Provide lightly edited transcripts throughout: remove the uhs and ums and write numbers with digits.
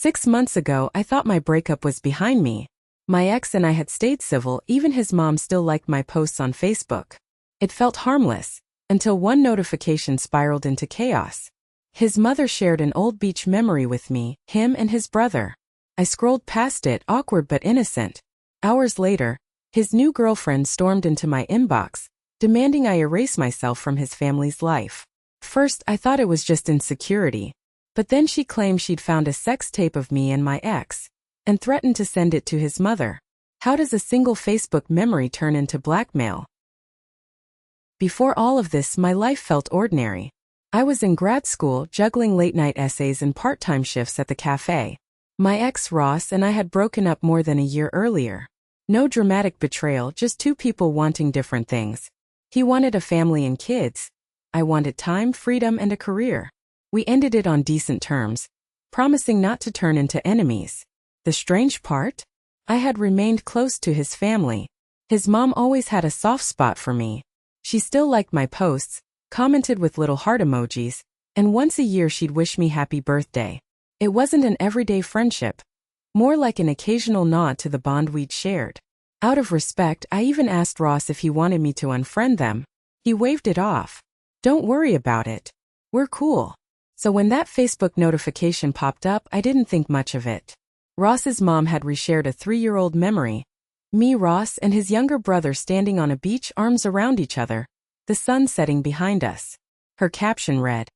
6 months ago, I thought my breakup was behind me. My ex and I had stayed civil, even his mom still liked my posts on Facebook. It felt harmless, until one notification spiraled into chaos. His mother shared an old beach memory with me, him and his brother. I scrolled past it, awkward but innocent. Hours later, his new girlfriend stormed into my inbox, demanding I erase myself from his family's life. First, I thought it was just insecurity. But then she claimed she'd found a sex tape of me and my ex, and threatened to send it to his mother. How does a single Facebook memory turn into blackmail? Before all of this, my life felt ordinary. I was in grad school, juggling late-night essays and part-time shifts at the cafe. My ex Ross and I had broken up more than a year earlier. No dramatic betrayal, just two people wanting different things. He wanted a family and kids. I wanted time, freedom, and a career. We ended it on decent terms, promising not to turn into enemies. The strange part? I had remained close to his family. His mom always had a soft spot for me. She still liked my posts, commented with little heart emojis, and once a year she'd wish me happy birthday. It wasn't an everyday friendship, more like an occasional nod to the bond we'd shared. Out of respect, I even asked Ross if he wanted me to unfriend them. He waved it off. Don't worry about it. We're cool. So when that Facebook notification popped up, I didn't think much of it. Ross's mom had reshared a 3-year-old memory. Me, Ross, and his younger brother standing on a beach, arms around each other, the sun setting behind us. Her caption read,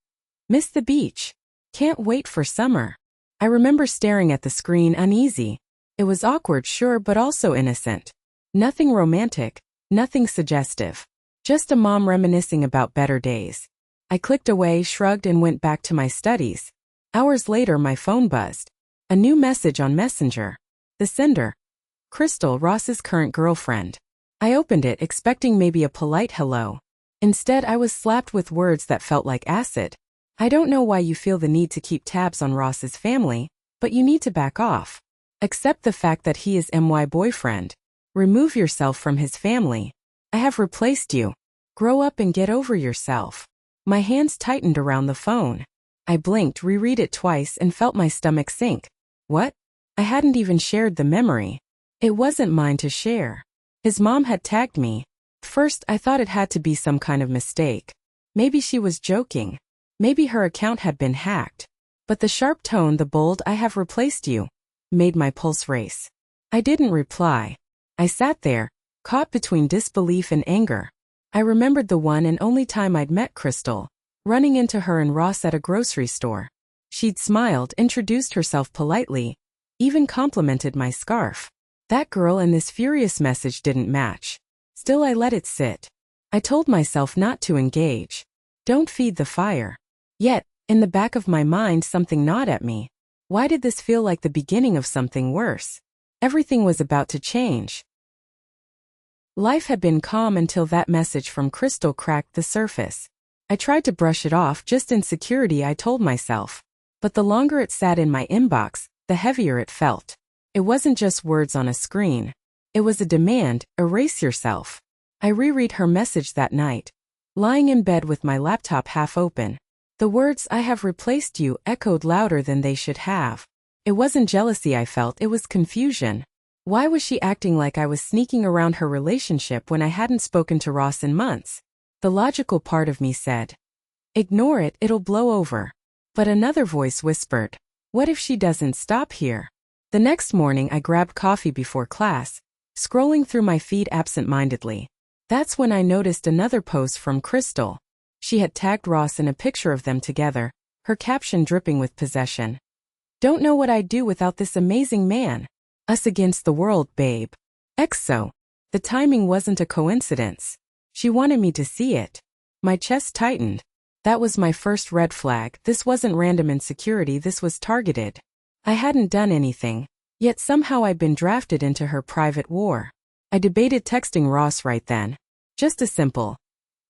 "Miss the beach. Can't wait for summer." I remember staring at the screen, uneasy. It was awkward, sure, but also innocent. Nothing romantic, nothing suggestive. Just a mom reminiscing about better days. I clicked away, shrugged, and went back to my studies. Hours later, my phone buzzed. A new message on Messenger. The sender: Crystal, Ross's current girlfriend. I opened it, expecting maybe a polite hello. Instead, I was slapped with words that felt like acid. "I don't know why you feel the need to keep tabs on Ross's family, but you need to back off. Accept the fact that he is my boyfriend. Remove yourself from his family. I have replaced you. Grow up and get over yourself." My hands tightened around the phone. I blinked, reread it twice, and felt my stomach sink. What? I hadn't even shared the memory. It wasn't mine to share. His mom had tagged me. First, I thought it had to be some kind of mistake. Maybe she was joking. Maybe her account had been hacked. But the sharp tone, the bold "I have replaced you," made my pulse race. I didn't reply. I sat there, caught between disbelief and anger. I remembered the one and only time I'd met Crystal, running into her and Ross at a grocery store. She'd smiled, introduced herself politely, even complimented my scarf. That girl and this furious message didn't match. Still, I let it sit. I told myself not to engage. Don't feed the fire. Yet, in the back of my mind, something gnawed at me. Why did this feel like the beginning of something worse? Everything was about to change. Life had been calm until that message from Crystal cracked the surface. I tried to brush it off, just insecurity, I told myself. But the longer it sat in my inbox, the heavier it felt. It wasn't just words on a screen. It was a demand: erase yourself. I reread her message that night, lying in bed with my laptop half open. The words "I have replaced you" echoed louder than they should have. It wasn't jealousy I felt, it was confusion. Why was she acting like I was sneaking around her relationship when I hadn't spoken to Ross in months? The logical part of me said, ignore it, it'll blow over. But another voice whispered, what if she doesn't stop here? The next morning I grabbed coffee before class, scrolling through my feed absent-mindedly. That's when I noticed another post from Crystal. She had tagged Ross in a picture of them together, her caption dripping with possession. Don't know what I'd do without this amazing man. Us against the world, babe. XO. The timing wasn't a coincidence. She wanted me to see it. My chest tightened. That was my first red flag. This wasn't random insecurity, this was targeted. I hadn't done anything, yet somehow I'd been drafted into her private war. I debated texting Ross right then. Just a simple,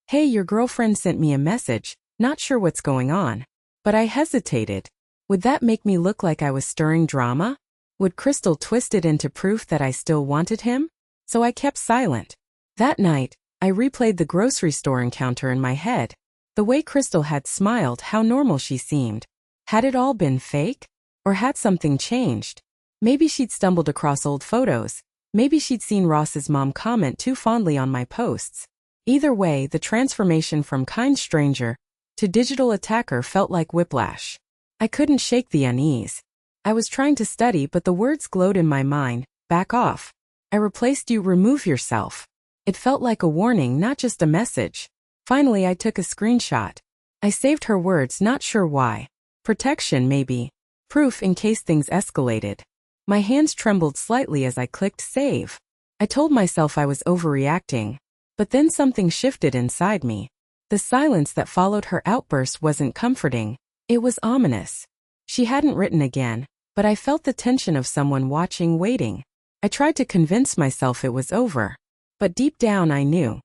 hey, your girlfriend sent me a message, not sure what's going on. But I hesitated. Would that make me look like I was stirring drama? Would Crystal twist it into proof that I still wanted him? So I kept silent. That night, I replayed the grocery store encounter in my head. The way Crystal had smiled, how normal she seemed. Had it all been fake? Or had something changed? Maybe she'd stumbled across old photos. Maybe she'd seen Ross's mom comment too fondly on my posts. Either way, the transformation from kind stranger to digital attacker felt like whiplash. I couldn't shake the unease. I was trying to study, but the words glowed in my mind. Back off. I replaced you, remove yourself. It felt like a warning, not just a message. Finally, I took a screenshot. I saved her words, not sure why. Protection, maybe. Proof in case things escalated. My hands trembled slightly as I clicked save. I told myself I was overreacting. But then something shifted inside me. The silence that followed her outburst wasn't comforting. It was ominous. She hadn't written again, but I felt the tension of someone watching, waiting. I tried to convince myself it was over. But deep down I knew.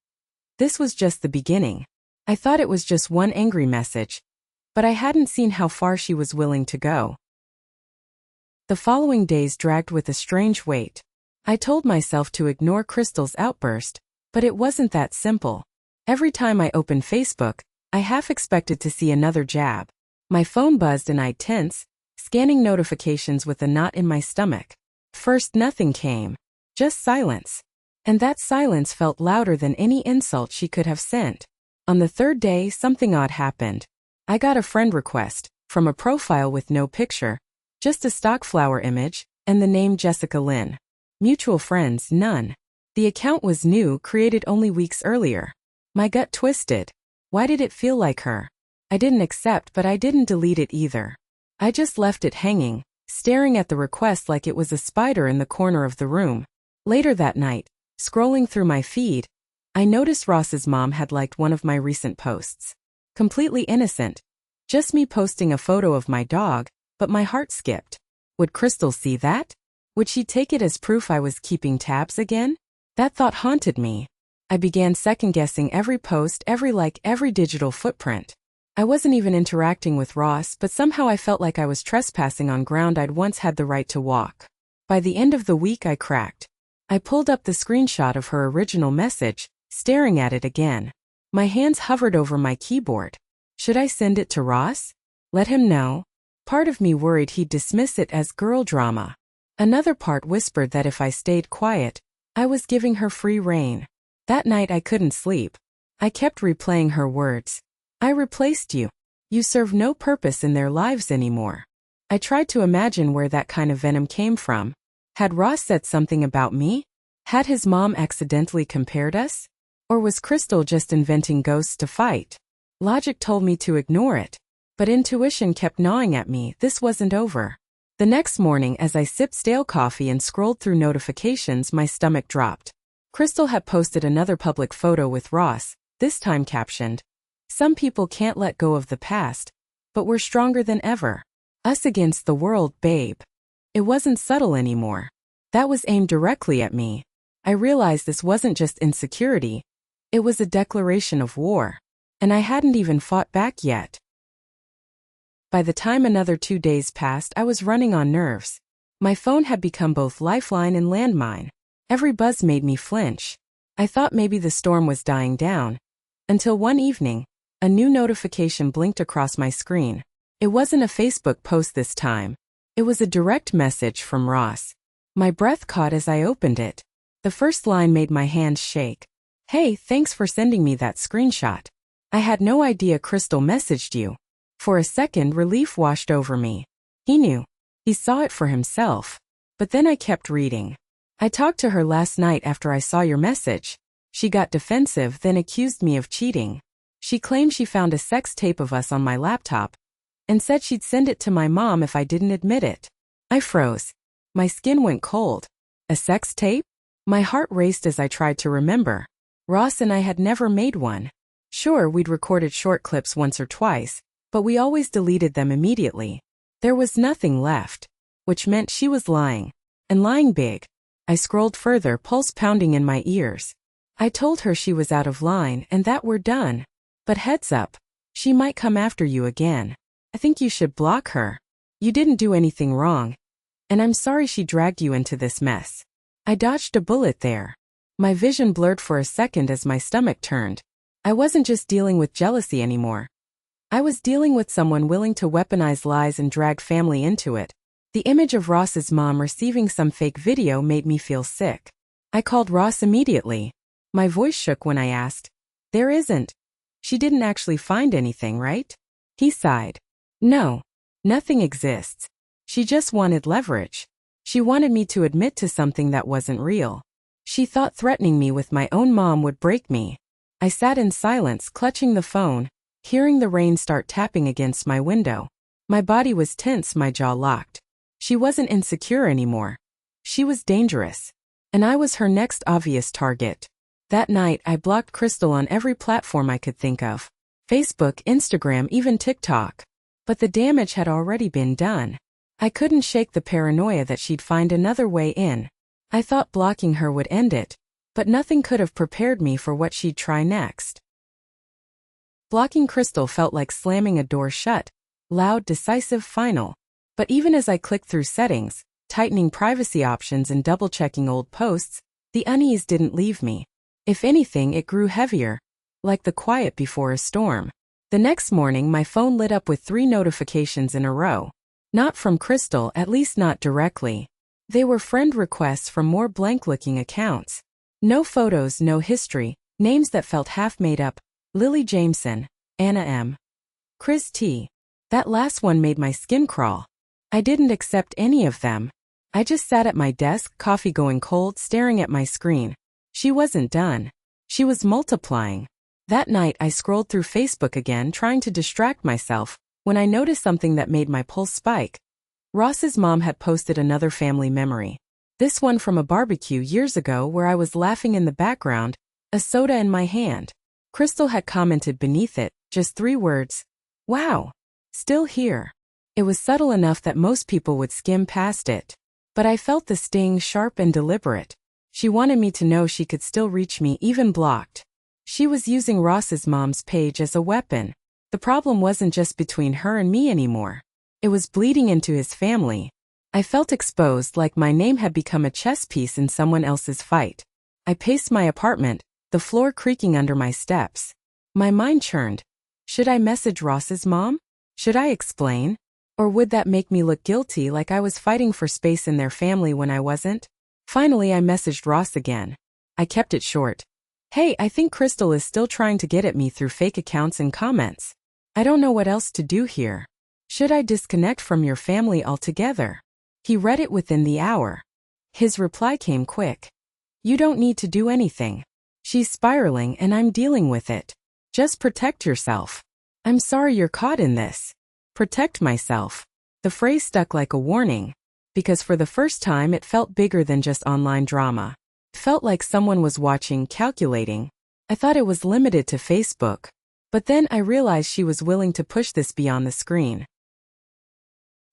This was just the beginning. I thought it was just one angry message, but I hadn't seen how far she was willing to go. The following days dragged with a strange weight. I told myself to ignore Crystal's outburst, but it wasn't that simple. Every time I opened Facebook, I half expected to see another jab. My phone buzzed and I'd tense, scanning notifications with a knot in my stomach. First, nothing came. Just silence. And that silence felt louder than any insult she could have sent. On the third day, something odd happened. I got a friend request, from a profile with no picture, just a stock flower image, and the name Jessica Lynn. Mutual friends, none. The account was new, created only weeks earlier. My gut twisted. Why did it feel like her? I didn't accept, but I didn't delete it either. I just left it hanging, staring at the request like it was a spider in the corner of the room. Later that night, scrolling through my feed, I noticed Ross's mom had liked one of my recent posts. Completely innocent. Just me posting a photo of my dog, but my heart skipped. Would Crystal see that? Would she take it as proof I was keeping tabs again? That thought haunted me. I began second-guessing every post, every like, every digital footprint. I wasn't even interacting with Ross, but somehow I felt like I was trespassing on ground I'd once had the right to walk. By the end of the week I cracked. I pulled up the screenshot of her original message, staring at it again. My hands hovered over my keyboard. Should I send it to Ross? Let him know? Part of me worried he'd dismiss it as girl drama. Another part whispered that if I stayed quiet, I was giving her free rein. That night I couldn't sleep. I kept replaying her words. I replaced you. You serve no purpose in their lives anymore. I tried to imagine where that kind of venom came from. Had Ross said something about me? Had his mom accidentally compared us? Or was Crystal just inventing ghosts to fight? Logic told me to ignore it. But intuition kept gnawing at me. This wasn't over. The next morning, as I sipped stale coffee and scrolled through notifications, my stomach dropped. Crystal had posted another public photo with Ross, this time captioned, "Some people can't let go of the past, but we're stronger than ever. Us against the world, babe." It wasn't subtle anymore. That was aimed directly at me. I realized this wasn't just insecurity. It was a declaration of war. And I hadn't even fought back yet. By the time another 2 days passed, I was running on nerves. My phone had become both lifeline and landmine. Every buzz made me flinch. I thought maybe the storm was dying down. Until one evening, a new notification blinked across my screen. It wasn't a Facebook post this time. It was a direct message from Ross. My breath caught as I opened it. The first line made my hands shake. "Hey, thanks for sending me that screenshot. I had no idea Crystal messaged you." For a second, relief washed over me. He knew. He saw it for himself. But then I kept reading. "I talked to her last night after I saw your message. She got defensive, then accused me of cheating. She claimed she found a sex tape of us on my laptop and said she'd send it to my mom if I didn't admit it." I froze. My skin went cold. A sex tape? My heart raced as I tried to remember. Ross and I had never made one. Sure, we'd recorded short clips once or twice, but we always deleted them immediately. There was nothing left, which meant she was lying, and lying big. I scrolled further, pulse pounding in my ears. I told her she was out of line and that we're done. But heads up, she might come after you again. I think you should block her. You didn't do anything wrong. And I'm sorry she dragged you into this mess. I dodged a bullet there. My vision blurred for a second as my stomach turned. I wasn't just dealing with jealousy anymore. I was dealing with someone willing to weaponize lies and drag family into it. The image of Ross's mom receiving some fake video made me feel sick. I called Ross immediately. My voice shook when I asked, "There isn't. She didn't actually find anything, right?" He sighed. "No. Nothing exists. She just wanted leverage. She wanted me to admit to something that wasn't real. She thought threatening me with my own mom would break me." I sat in silence, clutching the phone, hearing the rain start tapping against my window. My body was tense, my jaw locked. She wasn't insecure anymore. She was dangerous. And I was her next obvious target. That night, I blocked Crystal on every platform I could think of. Facebook, Instagram, even TikTok. But the damage had already been done. I couldn't shake the paranoia that she'd find another way in. I thought blocking her would end it, but nothing could have prepared me for what she'd try next. Blocking Crystal felt like slamming a door shut, loud, decisive, final. But even as I clicked through settings, tightening privacy options and double-checking old posts, the unease didn't leave me. If anything, it grew heavier, like the quiet before a storm. The next morning, my phone lit up with 3 notifications in a row. Not from Crystal, at least not directly. They were friend requests from more blank-looking accounts. No photos, no history, names that felt half made up: Lily Jameson, Anna M., Chris T. That last one made my skin crawl. I didn't accept any of them. I just sat at my desk, coffee going cold, staring at my screen. She wasn't done. She was multiplying. That night, I scrolled through Facebook again, trying to distract myself, when I noticed something that made my pulse spike. Ross's mom had posted another family memory. This one from a barbecue years ago where I was laughing in the background, a soda in my hand. Crystal had commented beneath it, just 3 words: "Wow. Still here." It was subtle enough that most people would skim past it. But I felt the sting, sharp and deliberate. She wanted me to know she could still reach me, even blocked. She was using Ross's mom's page as a weapon. The problem wasn't just between her and me anymore. It was bleeding into his family. I felt exposed, like my name had become a chess piece in someone else's fight. I paced my apartment, the floor creaking under my steps. My mind churned. Should I message Ross's mom? Should I explain? Or would that make me look guilty, like I was fighting for space in their family when I wasn't? Finally, I messaged Ross again. I kept it short. "Hey, I think Crystal is still trying to get at me through fake accounts and comments. I don't know what else to do here. Should I disconnect from your family altogether?" He read it within the hour. His reply came quick. "You don't need to do anything. She's spiraling and I'm dealing with it. Just protect yourself." "I'm sorry you're caught in this." Protect myself. The phrase stuck like a warning, because for the first time it felt bigger than just online drama. It felt like someone was watching, calculating. I thought it was limited to Facebook. But then I realized she was willing to push this beyond the screen.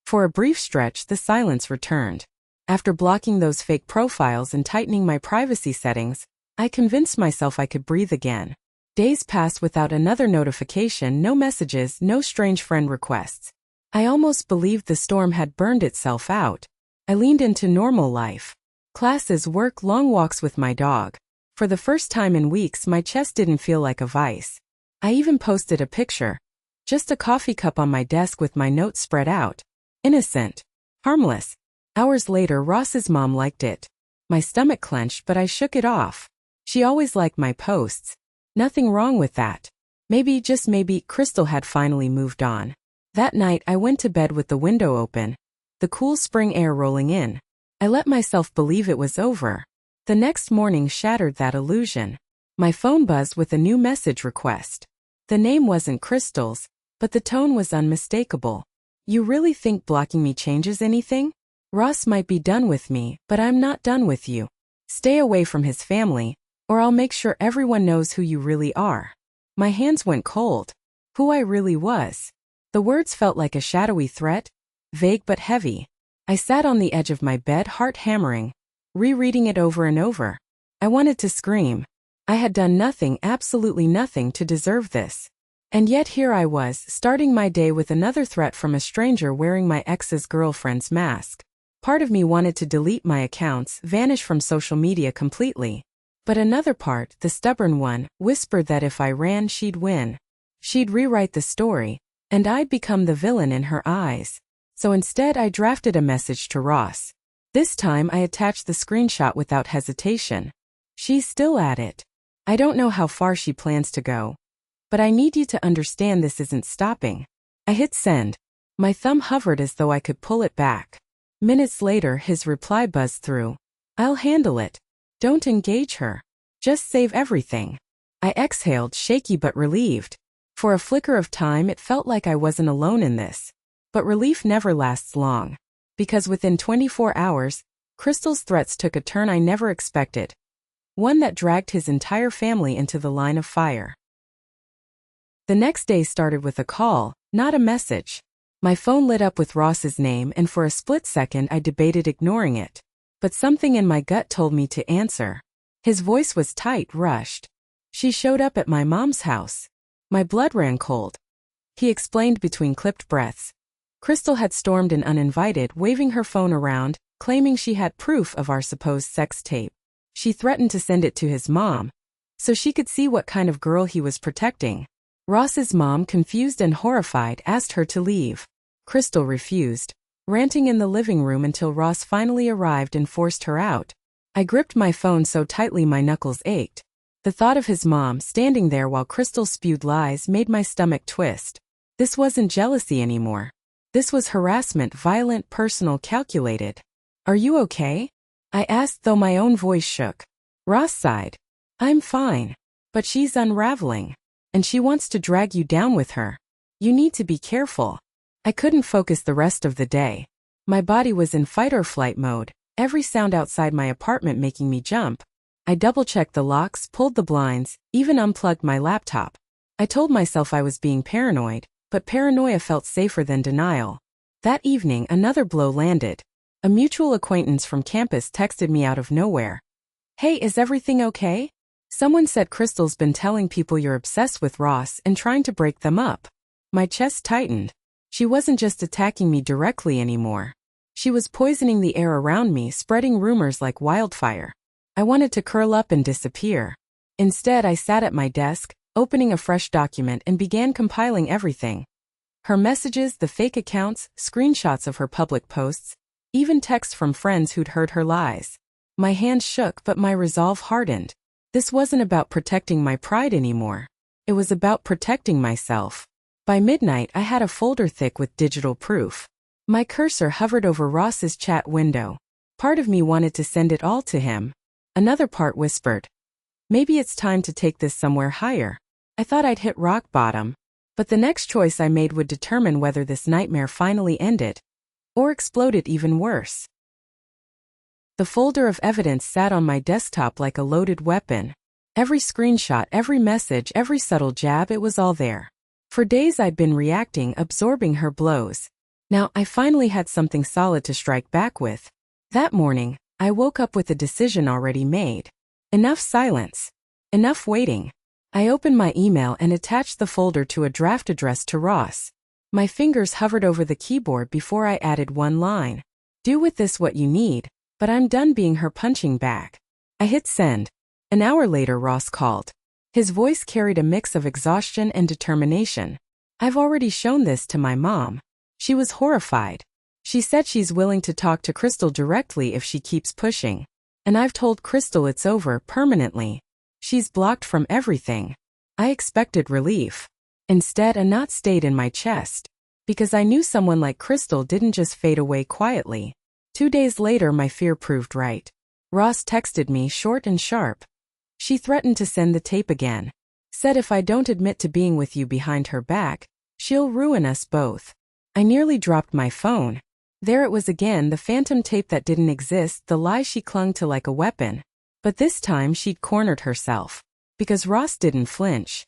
For a brief stretch, the silence returned. After blocking those fake profiles and tightening my privacy settings, I convinced myself I could breathe again. Days passed without another notification, no messages, no strange friend requests. I almost believed the storm had burned itself out. I leaned into normal life. Classes, work, long walks with my dog. For the first time in weeks, my chest didn't feel like a vice. I even posted a picture. Just a coffee cup on my desk with my notes spread out. Innocent. Harmless. Hours later, Ross's mom liked it. My stomach clenched, but I shook it off. She always liked my posts. Nothing wrong with that. Maybe, just maybe, Crystal had finally moved on. That night, I went to bed with the window open, the cool spring air rolling in. I let myself believe it was over. The next morning shattered that illusion. My phone buzzed with a new message request. The name wasn't Crystal's, but the tone was unmistakable. "You really think blocking me changes anything? Ross might be done with me, but I'm not done with you. Stay away from his family, or I'll make sure everyone knows who you really are." My hands went cold. Who I really was. The words felt like a shadowy threat, vague but heavy. I sat on the edge of my bed, heart hammering, rereading it over and over. I wanted to scream. I had done nothing, absolutely nothing, to deserve this. And yet here I was, starting my day with another threat from a stranger wearing my ex's girlfriend's mask. Part of me wanted to delete my accounts, vanish from social media completely. But another part, the stubborn one, whispered that if I ran, she'd win. She'd rewrite the story, and I'd become the villain in her eyes. So instead I drafted a message to Ross. This time I attached the screenshot without hesitation. She's still at it. I don't know how far she plans to go. But I need you to understand this isn't stopping. I hit send. My thumb hovered as though I could pull it back. Minutes later his reply buzzed through. I'll handle it. Don't engage her. Just save everything. I exhaled, shaky but relieved. For a flicker of time it felt like I wasn't alone in this. But relief never lasts long. Because within 24 hours, Crystal's threats took a turn I never expected. One that dragged his entire family into the line of fire. The next day started with a call, not a message. My phone lit up with Ross's name and for a split second I debated ignoring it. But something in my gut told me to answer. His voice was tight, rushed. She showed up at my mom's house. My blood ran cold. He explained between clipped breaths. Crystal had stormed in uninvited, waving her phone around, claiming she had proof of our supposed sex tape. She threatened to send it to his mom, so she could see what kind of girl he was protecting. Ross's mom, confused and horrified, asked her to leave. Crystal refused, ranting in the living room until Ross finally arrived and forced her out. I gripped my phone so tightly my knuckles ached. The thought of his mom standing there while Crystal spewed lies made my stomach twist. This wasn't jealousy anymore. This was harassment, violent, personal, calculated. Are you okay? I asked, though my own voice shook. Ross sighed. I'm fine. But she's unraveling. And she wants to drag you down with her. You need to be careful. I couldn't focus the rest of the day. My body was in fight or flight mode, every sound outside my apartment making me jump. I double-checked the locks, pulled the blinds, even unplugged my laptop. I told myself I was being paranoid, but paranoia felt safer than denial. That evening, another blow landed. A mutual acquaintance from campus texted me out of nowhere. Hey, is everything okay? Someone said Crystal's been telling people you're obsessed with Ross and trying to break them up. My chest tightened. She wasn't just attacking me directly anymore. She was poisoning the air around me, spreading rumors like wildfire. I wanted to curl up and disappear. Instead, I sat at my desk, opening a fresh document and began compiling everything. Her messages, the fake accounts, screenshots of her public posts, even texts from friends who'd heard her lies. My hands shook, but my resolve hardened. This wasn't about protecting my pride anymore. It was about protecting myself. By midnight, I had a folder thick with digital proof. My cursor hovered over Ross's chat window. Part of me wanted to send it all to him. Another part whispered, maybe it's time to take this somewhere higher. I thought I'd hit rock bottom, but the next choice I made would determine whether this nightmare finally ended, or exploded even worse. The folder of evidence sat on my desktop like a loaded weapon. Every screenshot, every message, every subtle jab, it was all there. For days I'd been reacting, absorbing her blows. Now I finally had something solid to strike back with. That morning, I woke up with a decision already made. Enough silence. Enough waiting. I opened my email and attached the folder to a draft addressed to Ross. My fingers hovered over the keyboard before I added one line. Do with this what you need, but I'm done being her punching bag. I hit send. An hour later, Ross called. His voice carried a mix of exhaustion and determination. I've already shown this to my mom. She was horrified. She said she's willing to talk to Crystal directly if she keeps pushing. And I've told Crystal it's over permanently. She's blocked from everything. I expected relief. Instead, a knot stayed in my chest. Because I knew someone like Crystal didn't just fade away quietly. 2 days later, my fear proved right. Ross texted me, short and sharp. She threatened to send the tape again. Said if I don't admit to being with you behind her back, she'll ruin us both. I nearly dropped my phone. There it was again, the phantom tape that didn't exist, the lie she clung to like a weapon. But this time she'd cornered herself. Because Ross didn't flinch.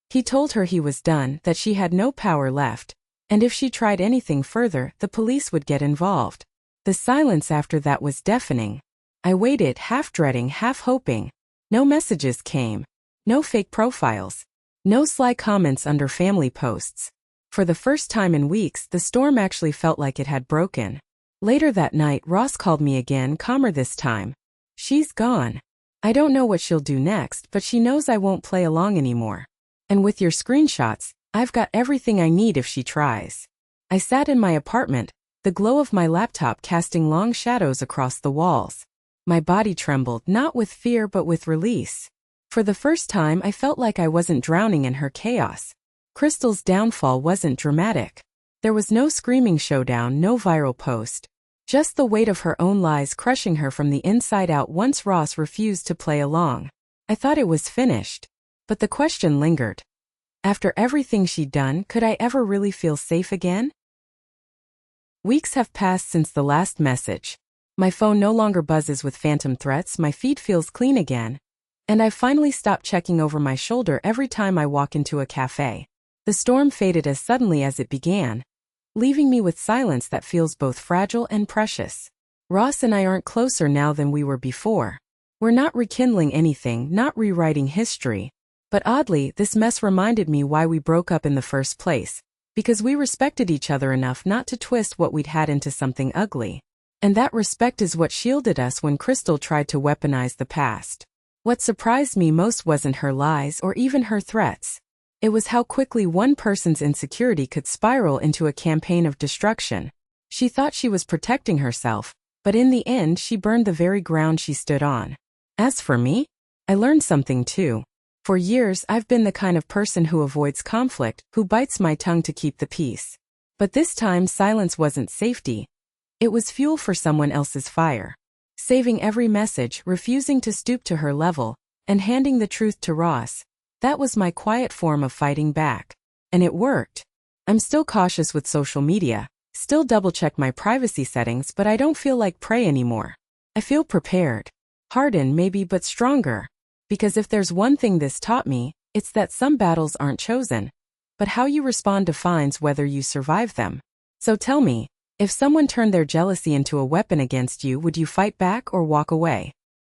He told her he was done, that she had no power left, and if she tried anything further, the police would get involved. The silence after that was deafening. I waited, half dreading, half hoping. No messages came. No fake profiles. No sly comments under family posts. For the first time in weeks, the storm actually felt like it had broken. Later that night, Ross called me again, calmer this time. She's gone. I don't know what she'll do next, but she knows I won't play along anymore. And with your screenshots, I've got everything I need if she tries. I sat in my apartment, the glow of my laptop casting long shadows across the walls. My body trembled, not with fear but with release. For the first time, I felt like I wasn't drowning in her chaos. Crystal's downfall wasn't dramatic. There was no screaming showdown, no viral post. Just the weight of her own lies crushing her from the inside out once Ross refused to play along. I thought it was finished. But the question lingered. After everything she'd done, could I ever really feel safe again? Weeks have passed since the last message. My phone no longer buzzes with phantom threats, my feed feels clean again. And I've finally stopped checking over my shoulder every time I walk into a cafe. The storm faded as suddenly as it began, leaving me with silence that feels both fragile and precious. Ross and I aren't closer now than we were before. We're not rekindling anything, not rewriting history. But oddly, this mess reminded me why we broke up in the first place. Because we respected each other enough not to twist what we'd had into something ugly. And that respect is what shielded us when Crystal tried to weaponize the past. What surprised me most wasn't her lies or even her threats. It was how quickly one person's insecurity could spiral into a campaign of destruction. She thought she was protecting herself, but in the end she burned the very ground she stood on. As for me, I learned something too. For years I've been the kind of person who avoids conflict, who bites my tongue to keep the peace. But this time silence wasn't safety. It was fuel for someone else's fire. Saving every message, refusing to stoop to her level, and handing the truth to Ross. That was my quiet form of fighting back. And it worked. I'm still cautious with social media, still double-check my privacy settings, but I don't feel like prey anymore. I feel prepared. Hardened maybe, but stronger. Because if there's one thing this taught me, it's that some battles aren't chosen. But how you respond defines whether you survive them. So tell me, if someone turned their jealousy into a weapon against you, would you fight back or walk away?